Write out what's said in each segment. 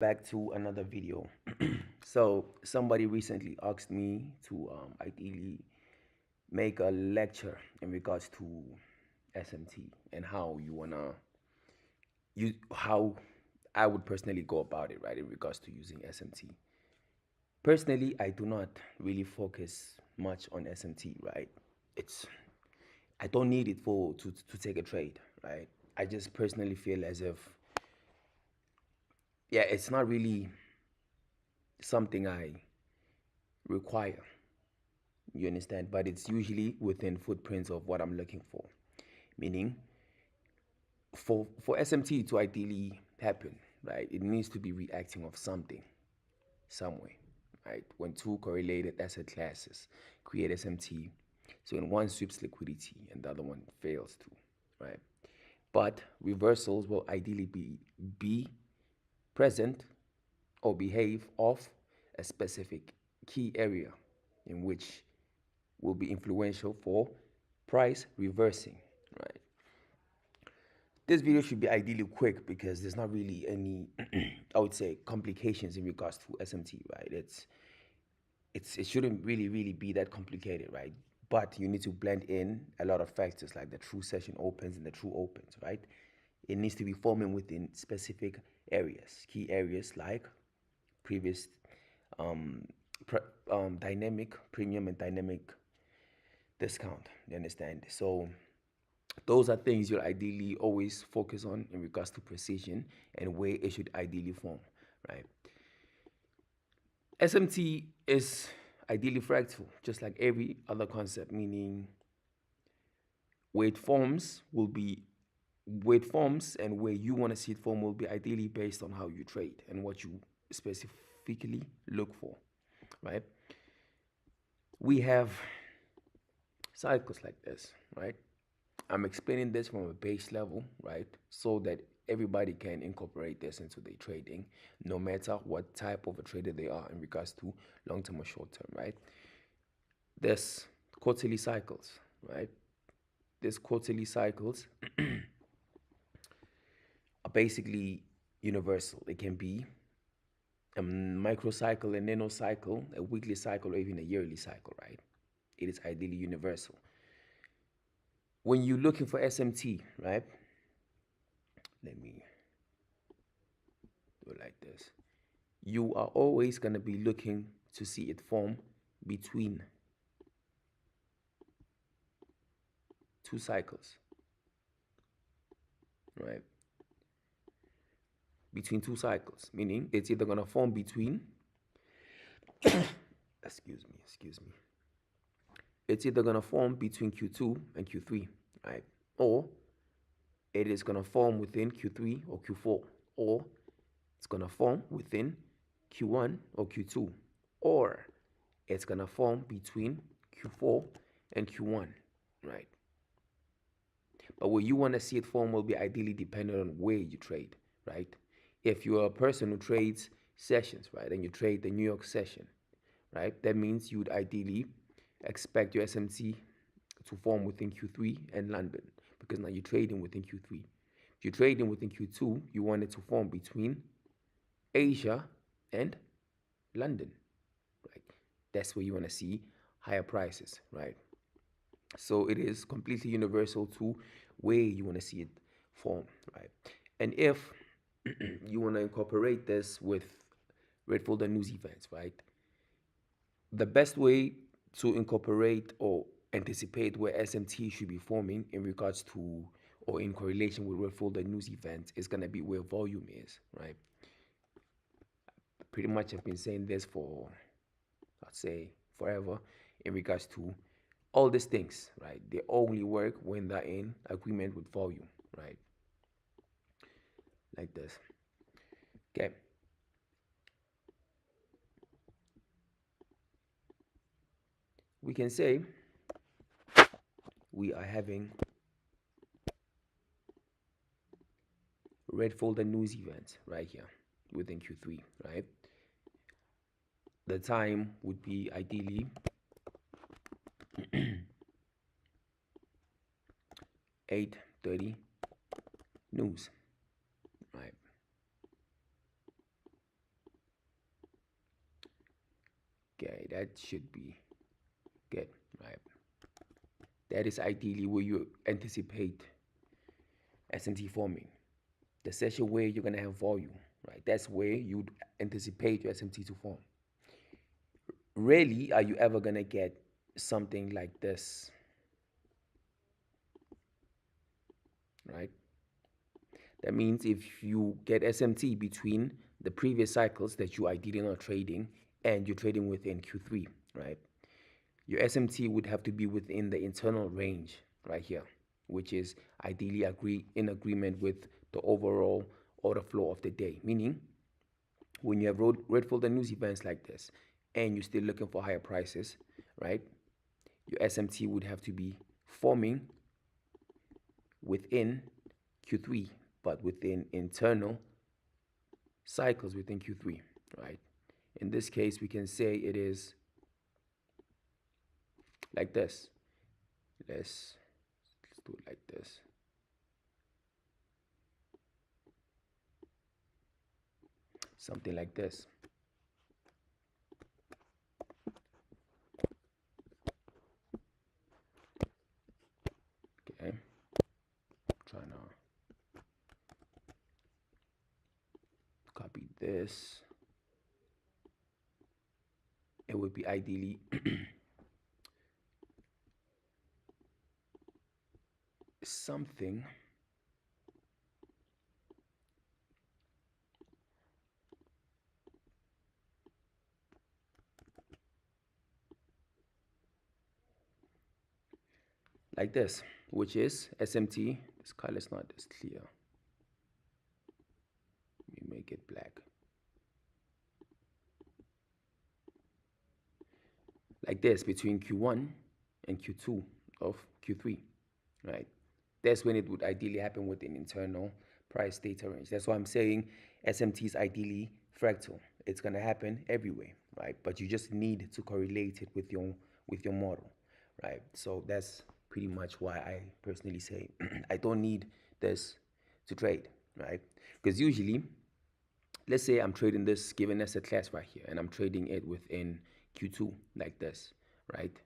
Back to another video. So somebody recently asked me to ideally make a lecture in regards to SMT and how you wanna you how I would personally go about it, right, in regards to using SMT. Personally, I do not really focus much on SMT, right? It's I don't need it for to take a trade, right? I just personally feel as if yeah, it's not really something I require. You understand? But it's usually within footprints of what I'm looking for. Meaning, for SMT to ideally happen, right, it needs to be reacting of something, some way, right? When two correlated asset classes create SMT, so when one sweeps liquidity and the other one fails to, right? But reversals will ideally be present or behave off a specific key area in which will be influential for price reversing, right? This video should be ideally quick because there's not really any, I would say, complications in regards to SMT, right? It shouldn't really be that complicated, right? But you need to blend in a lot of factors like the true session opens and the true opens, right? It needs to be forming within specific areas, key areas like previous um, dynamic premium and dynamic discount. You understand? So those are things you'll ideally always focus on in regards to precision and where it should ideally form, right? SMT is ideally fractal, just like every other concept, meaning where it forms and where you want to see it form will be ideally based on how you trade and what you specifically look for, right? We have cycles like this, right? I'm explaining this from a base level, right? So that everybody can incorporate this into their trading, no matter what type of a trader they are in regards to long term or short term, right? There's quarterly cycles, right? These quarterly cycles are basically universal. It can be a microcycle, a nanocycle, a weekly cycle, or even a yearly cycle, right? It is ideally universal. When you're looking for SMT, right? Let me do it like this. You are always going to be looking to see it form between two cycles, right? Between two cycles, meaning it's either going to form between, excuse me, it's either going to form between Q2 and Q3, right? Or it is going to form within Q3 or Q4, or it's going to form within Q1 or Q2, or it's going to form between Q4 and Q1, right? But where you want to see it form will be ideally dependent on where you trade, right? If you're a person who trades sessions, right, and you trade the New York session, right, that means you would ideally expect your SMT to form within Q3 and London because now you're trading within Q3. If you're trading within Q2, you want it to form between Asia and London, right? That's where you want to see higher prices, right? So it is completely universal to where you want to see it form, right? And if you want to incorporate this with red folder news events, right? The best way to incorporate or anticipate where SMT should be forming in regards to or in correlation with red folder news events is going to be where volume is, right? Pretty much I've been saying this for, I'd say, forever in regards to all these things, right? They only work when they're in agreement with volume, right? Like this. Okay. We can say we are having red folder news events right here within Q3, right? The time would be ideally 8:30 news, right? Okay, that should be good, right? That is ideally where you anticipate SMT forming. The session where you're gonna have volume, right? That's where you'd anticipate your SMT to form. Rarely are you ever gonna get something like this, right? That means if you get SMT between the previous cycles that you ideally not trading and you're trading within Q3, right? Your SMT would have to be within the internal range right here, which is ideally in agreement with the overall order flow of the day. Meaning, when you have red folder news events like this and you're still looking for higher prices, right? Your SMT would have to be forming within Q3, but within internal cycles within Q3, right? In this case, we can say it is like this. Let's do it like this. Something like this. Okay, trying to copy this. It would be ideally something like this, which is SMT. This color is not as clear. Let me make it black. Like this, between Q1 and Q2 of Q3, right? That's when it would ideally happen with an internal price data range. That's why I'm saying SMT is ideally fractal. It's gonna happen everywhere, right? But you just need to correlate it with your model, right? So that's pretty much why I personally say I don't need this to trade, right? Because usually, let's say I'm trading this given asset class right here, and I'm trading it within Q2 like this, right?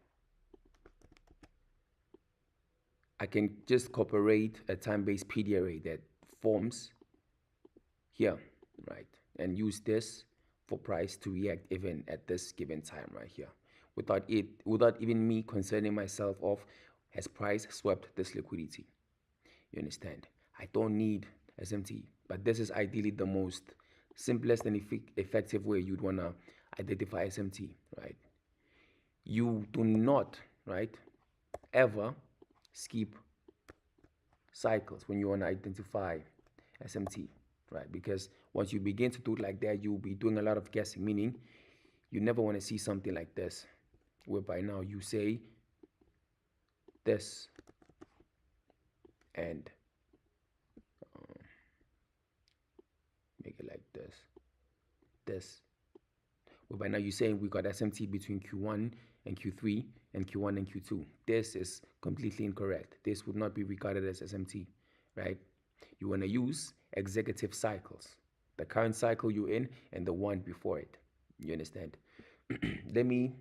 I can just incorporate a time-based PD array that forms here, right? And use this for price to react even at this given time right here. Without even me concerning myself of has price swept this liquidity. You understand? I don't need SMT, but this is ideally the most simplest and effective way you'd wanna identify SMT, right? You do not, right, ever skip cycles when you want to identify SMT, right? Because once you begin to do it like that, you'll be doing a lot of guessing, meaning you never want to see something like this, whereby now you say this and make it like this, whereby now you're saying we got SMT between Q1 and Q3 and Q1 and Q2. This is completely incorrect. This would not be regarded as SMT, right? You want to use executive cycles, the current cycle you're in and the one before it. You understand? Let me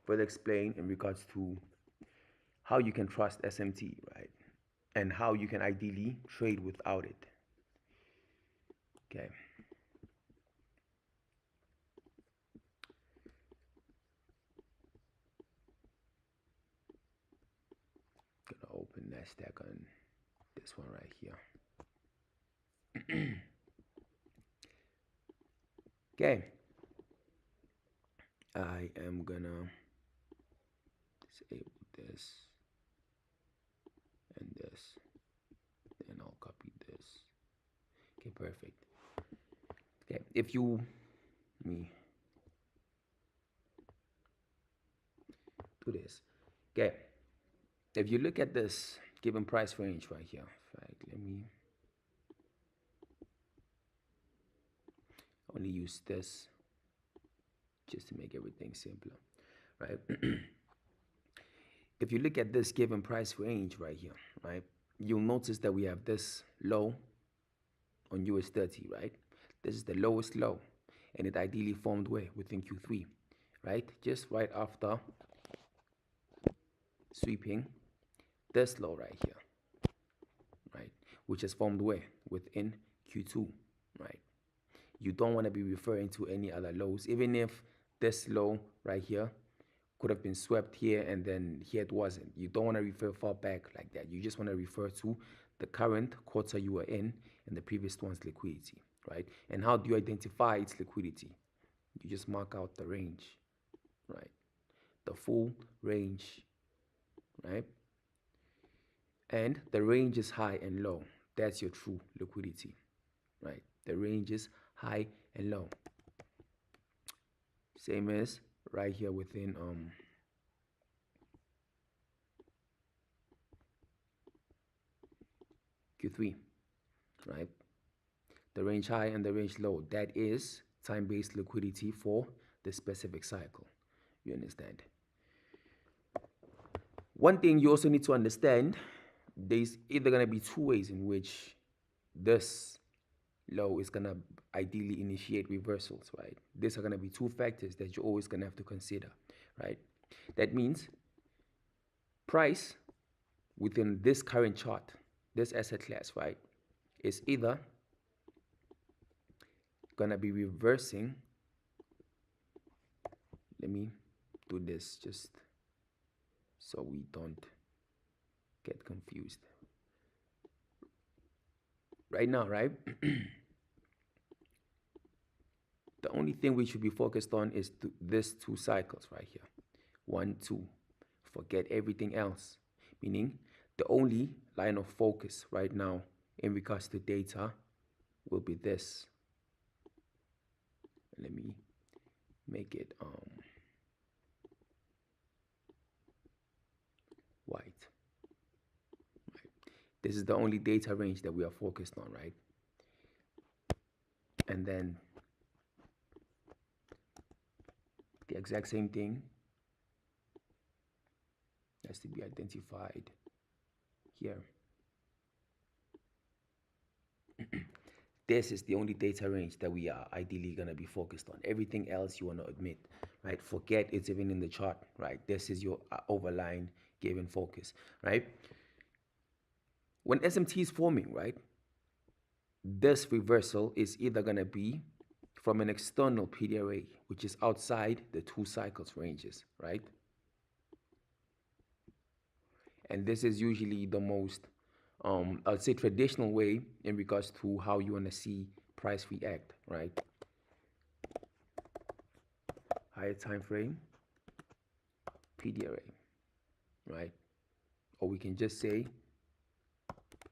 further explain in regards to how you can trust SMT, right? And how you can ideally trade without it. Okay. Gonna open NASDAQ on this one right here. Okay. I am gonna disable this and this. Then I'll copy this. Okay, perfect. Okay, if you me do this. Okay, if you look at this given price range right here, in fact, let me only use this just to make everything simpler, right? If you look at this given price range right here, right, you'll notice that we have this low on US 30, right? This is the lowest low, and it ideally formed where? Within Q3. right? Just right after sweeping this low right here, right? Which is formed where? Within Q2, right? You don't want to be referring to any other lows, even if this low right here could have been swept here and then here it wasn't. You don't want to refer far back like that. You just want to refer to the current quarter you were in and the previous one's liquidity, right? And how do you identify its liquidity? You just mark out the range, right? The full range, right? And the range is high and low. That's your true liquidity, right? The range is high and low. Same as right here within Q3, right? The range high and the range low, that is time-based liquidity for the specific cycle. You understand? One thing you also need to understand, there's either going to be two ways in which this low is going to ideally initiate reversals, right? These are going to be two factors that you're always going to have to consider, right? That means price within this current chart, this asset class, right, is either going to be reversing. Let me do this just so we don't get confused. Right now, right? The only thing we should be focused on is these two cycles right here. 1, 2. Forget everything else. Meaning the only line of focus right now in regards to data will be this. Let me make it white. Right. This is the only data range that we are focused on, right? And then the exact same thing has to be identified here. This is the only data range that we are ideally going to be focused on. Everything else you want to admit, right? Forget it's even in the chart, right? This is your overlying given focus, right? When SMT is forming, right, this reversal is either going to be from an external PDRA, which is outside the 2 cycles ranges, right? And this is usually the most, I would say, traditional way in regards to how you want to see price react, right? Higher time frame, PDRA, right? Or we can just say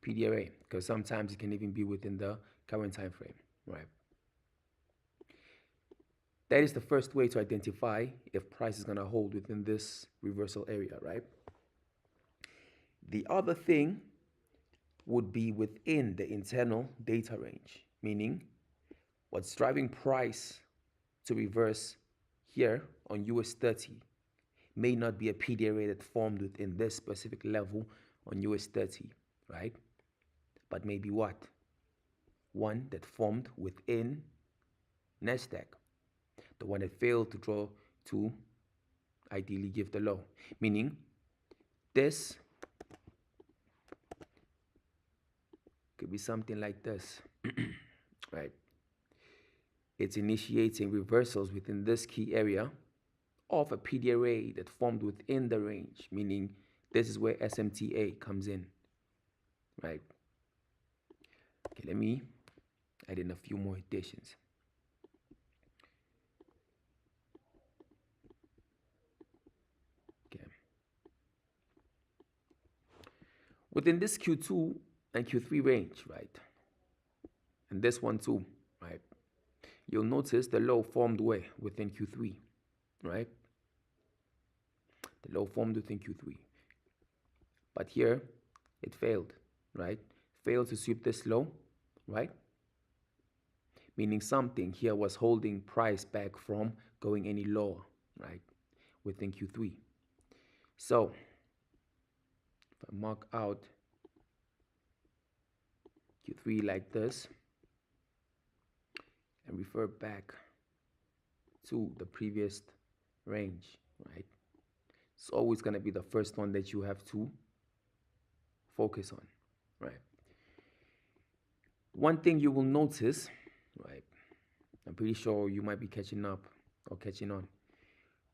PDRA, because sometimes it can even be within the current time frame, right? That is the first way to identify if price is going to hold within this reversal area, right? The other thing would be within the internal data range, meaning what's driving price to reverse here on US 30 may not be a PDRA that formed within this specific level on US 30, right? But maybe what? One that formed within NASDAQ, the one that failed to draw to ideally give the low, meaning this could be something like this, right? It's initiating reversals within this key area of a PDRA that formed within the range, meaning this is where SMTA comes in, right? Okay, let me add in a few more additions. Okay. Within this Q2 and Q3 range, right? And this one too, right? You'll notice the low formed where? Within Q3, right? The low formed within Q3. But here, it failed, right? Failed to sweep this low, right? Meaning something here was holding price back from going any lower, right? Within Q3. So, if I mark out Q3 like this and refer back to the previous range, right? It's always going to be the first one that you have to focus on, right? One thing you will notice, right? I'm pretty sure you might be catching up or catching on.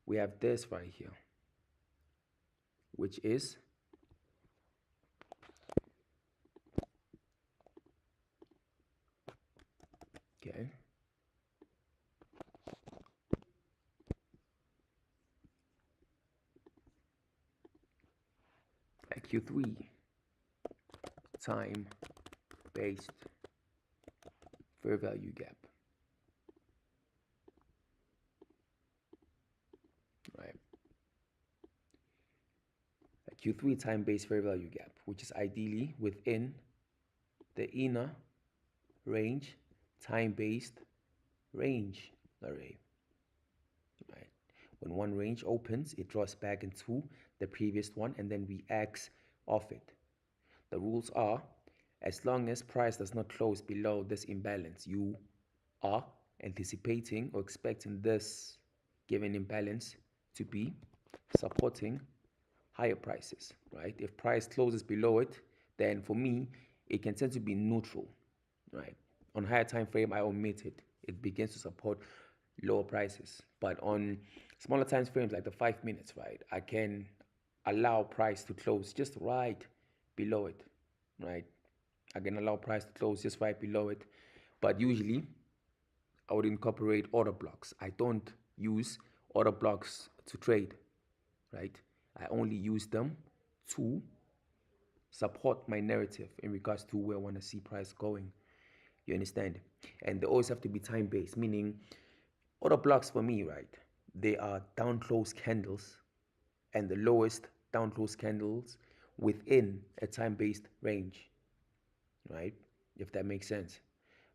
We have this right here, which is okay. Q3 time based fair value gap, right? A Q3 time based fair value gap, which is ideally within the inner range time based range array, right? When one range opens, it draws back into the previous one and then reacts off it. The rules are, as long as price does not close below this imbalance, you are anticipating or expecting this given imbalance to be supporting higher prices, right? If price closes below it, then for me, it can tend to be neutral, right? On higher time frame, I omit it. It begins to support lower prices. But on smaller time frames like the 5 minutes, right, I can allow price to close just right below it, right? I can allow price to close just right below it. But usually, I would incorporate order blocks. I don't use order blocks to trade, right? I only use them to support my narrative in regards to where I want to see price going. You understand? And they always have to be time based, meaning order blocks for me, right? They are down close candles and the lowest down close candles within a time based range, right? If that makes sense,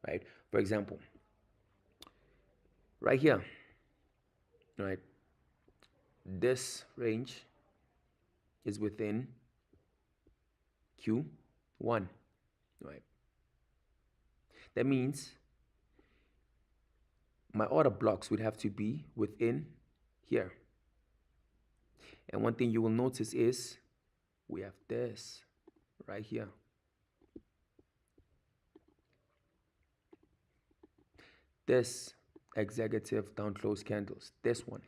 right? For example, right here, right? This range is within Q1, right? That means my order blocks would have to be within here. And one thing you will notice is we have this right here. This executive down close candles, this one.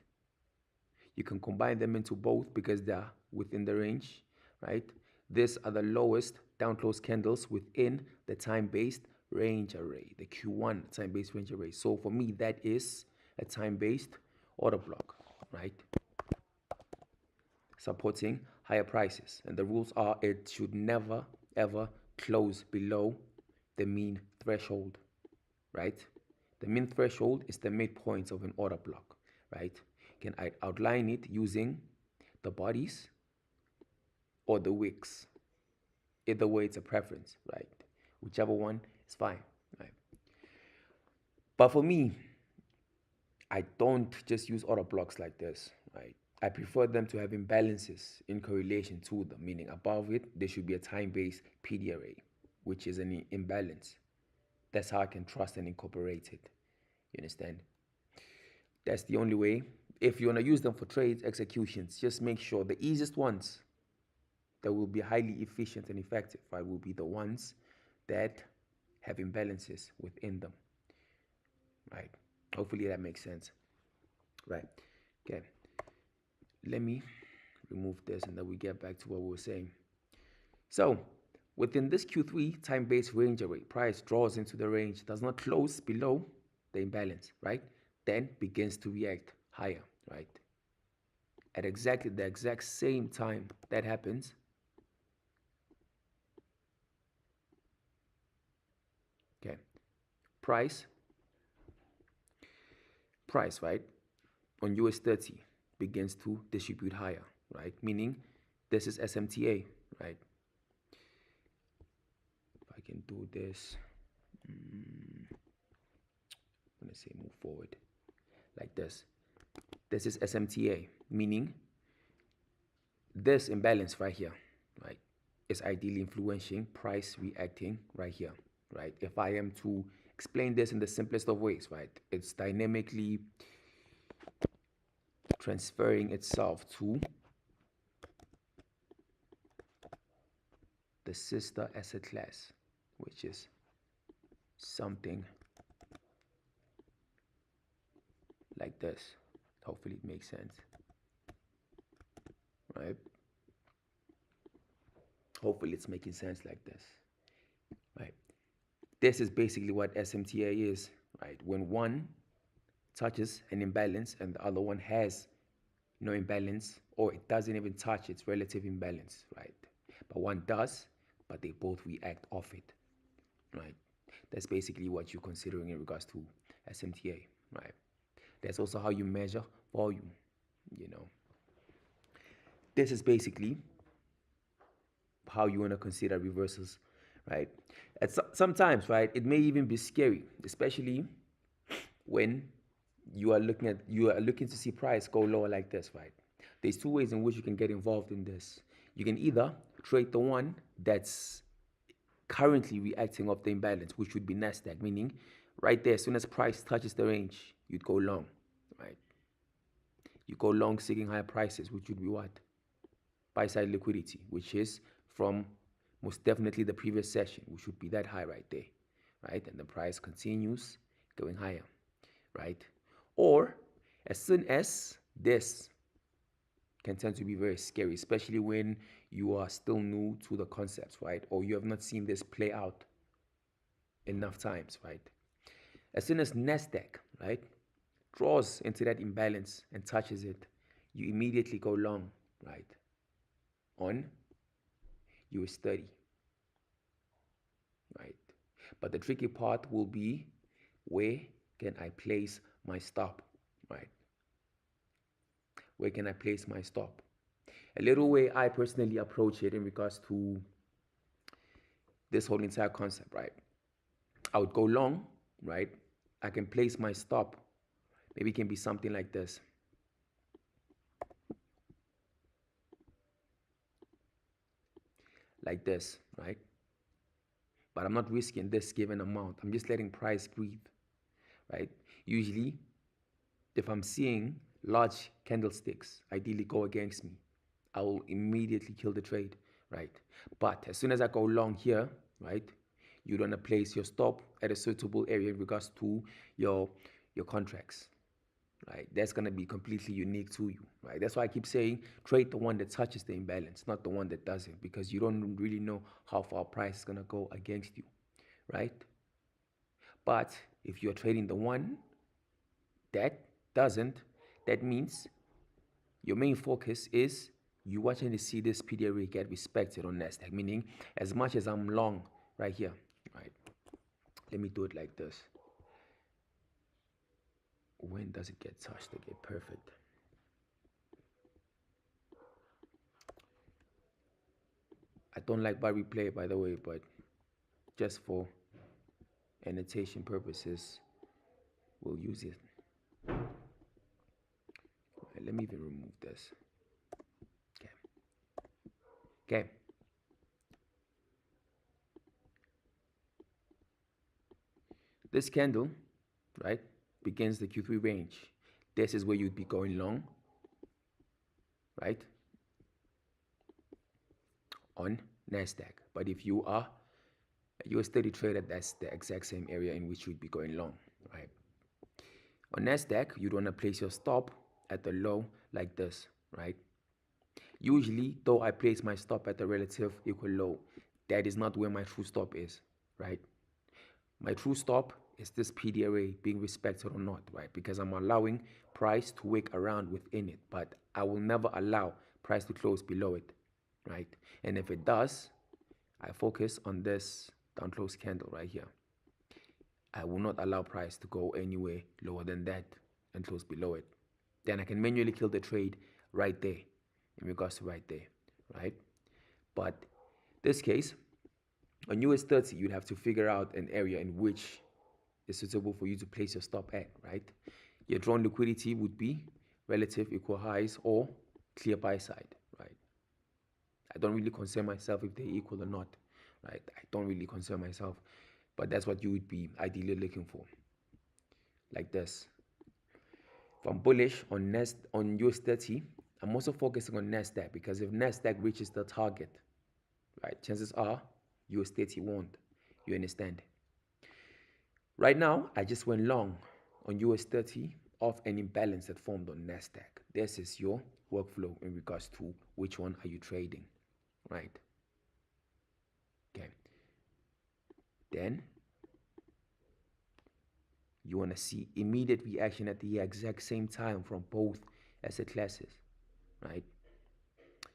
You can combine them into both because they're within the range, right? These are the lowest down close candles within the time-based range array, the Q1 time-based range array. So for me, that is a time-based order block, right? Supporting higher prices. And the rules are it should never, ever close below the mean threshold, right? The mean threshold is the midpoint of an order block, right? Can I outline it using the bodies or the wicks? Either way, it's a preference, right? Whichever one is fine, right? But for me, I don't just use order blocks like this, right? I prefer them to have imbalances in correlation to them, meaning above it, there should be a time-based PD array, which is an imbalance. That's how I can trust and incorporate it. You understand? That's the only way. If you want to use them for trades, executions, just make sure the easiest ones that will be highly efficient and effective, right, will be the ones that have imbalances within them, right? Hopefully that makes sense, right? Okay, let me remove this and then we get back to what we were saying. So within this Q3 time-based range array, price draws into the range, does not close below the imbalance, right? Then begins to react higher, right? At exactly the exact same time that happens, okay, price, right, on US 30 begins to distribute higher, right? Meaning this is SMTA, right? If I can do this, I'm gonna say move forward like this. This is SMTA, meaning this imbalance right here, right, is ideally influencing price reacting right here, right? If I am to explain this in the simplest of ways, right, it's dynamically transferring itself to the sister asset class, which is something like this. Hopefully it makes sense, right? Hopefully it's making sense like this, right? This is basically what SMTA is, right? When one touches an imbalance and the other one has no imbalance, or it doesn't even touch its relative imbalance, right? But one does, but they both react off it, right? That's basically what you're considering in regards to SMTA, right? That's also how you measure volume, you know. This is basically how you want to consider reversals, right? Sometimes, right, it may even be scary, especially when you are looking to see price go lower like this, right? There's two ways in which you can get involved in this. You can either trade the one that's currently reacting off the imbalance, which would be Nasdaq, meaning right there, as soon as price touches the range, you'd go long, right? You go long seeking higher prices, which would be what? Buy side liquidity, which is from most definitely the previous session, which would be that high right there, right? And the price continues going higher, right? Or as soon as this can tend to be very scary, especially when you are still new to the concepts, right? Or you have not seen this play out enough times, right? As soon as Nasdaq, right, draws into that imbalance and touches it, you immediately go long, right, on US 30, right? But the tricky part will be, where can I place my stop, right? Where can I place my stop? A little way I personally approach it in regards to this whole entire concept, right? I would go long, right? I can place my stop. Maybe it can be something like this. Like this, right? But I'm not risking this given amount. I'm just letting price breathe, right? Usually, if I'm seeing large candlesticks ideally go against me, I will immediately kill the trade, right? But as soon as I go long here, right, you want to place your stop at a suitable area in regards to your contracts, right? That's going to be completely unique to you, right? That's why I keep saying trade the one that touches the imbalance, not the one that doesn't, because you don't really know how far price is going to go against you, right? But if you're trading the one that doesn't, that means your main focus is you watching to see this PDRA get respected on Nasdaq, meaning as much as I'm long right here, right? Let me do it like this. When does it get touched to get perfect? I don't like bar replay, by the way, but just for annotation purposes, we'll use it. Right, let me even remove this. Okay. Okay. This candle, right, begins the Q3 range. This is where you'd be going long, right, on Nasdaq. But if you are a US 30 trader, that's the exact same area in which you'd be going long, right? On Nasdaq, you'd want to place your stop at the low like this, right? Usually, though I place my stop at the relative equal low, that is not where my true stop is, right? My true stop is this PDRA being respected or not, right? Because I'm allowing price to wick around within it, but I will never allow price to close below it, right? And if it does, I focus on this down close candle right here. I will not allow price to go anywhere lower than that and close below it. Then I can manually kill the trade right there, in regards to right there, right? But this case, on US 30, you'd have to figure out an area in which is suitable for you to place your stop at, right? Your drawn liquidity would be relative equal highs or clear buy side, right? I don't really concern myself if they're equal or not, right? I don't really concern myself, but that's what you would be ideally looking for, like this. If I'm bullish on US 30, I'm also focusing on Nasdaq, because if Nasdaq reaches the target, right, chances are US 30 won't. You understand? Right now, I just went long on US 30 off an imbalance that formed on Nasdaq. This is your workflow in regards to which one are you trading, right? Okay. Then you want to see immediate reaction at the exact same time from both asset classes, right?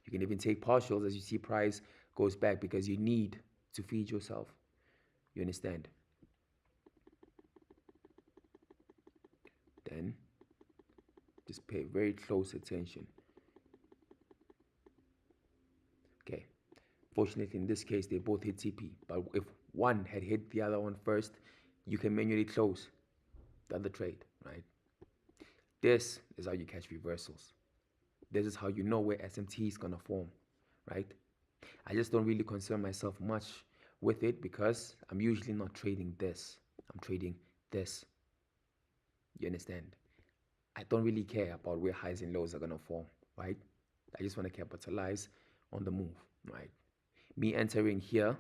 You can even take partials as you see price goes back, because you need to feed yourself. You understand? Then just pay very close attention. Okay. Fortunately, in this case, they both hit TP. But if one had hit the other one first, you can manually close the other trade, right? This is how you catch reversals. This is how you know where SMT is gonna form, right? I just don't really concern myself much with it, because I'm usually not trading this. I'm trading this. You understand? I don't really care about where highs and lows are gonna form, right? I just want to capitalize on the move, right? Me entering here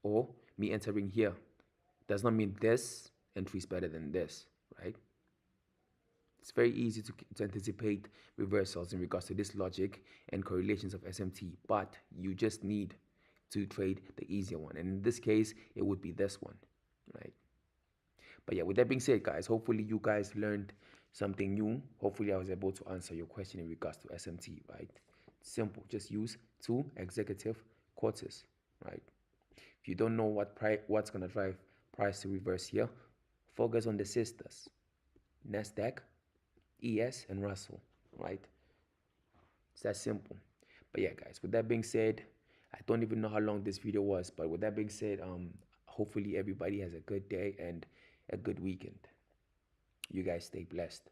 or me entering here does not mean this entry is better than this, right? It's very easy to anticipate reversals in regards to this logic and correlations of SMT, but you just need to trade the easier one. And in this case, it would be this one, right? But yeah, with that being said, guys, hopefully you guys learned something new. Hopefully I was able to answer your question in regards to SMT, right? Simple. Just use two executive quarters, right? If you don't know what's gonna drive price to reverse here, focus on the sisters, Nasdaq, ES, and Russell, right? It's that simple. But yeah, guys, with that being said, I don't even know how long this video was, but with that being said, hopefully everybody has a good day and a good weekend. You guys stay blessed.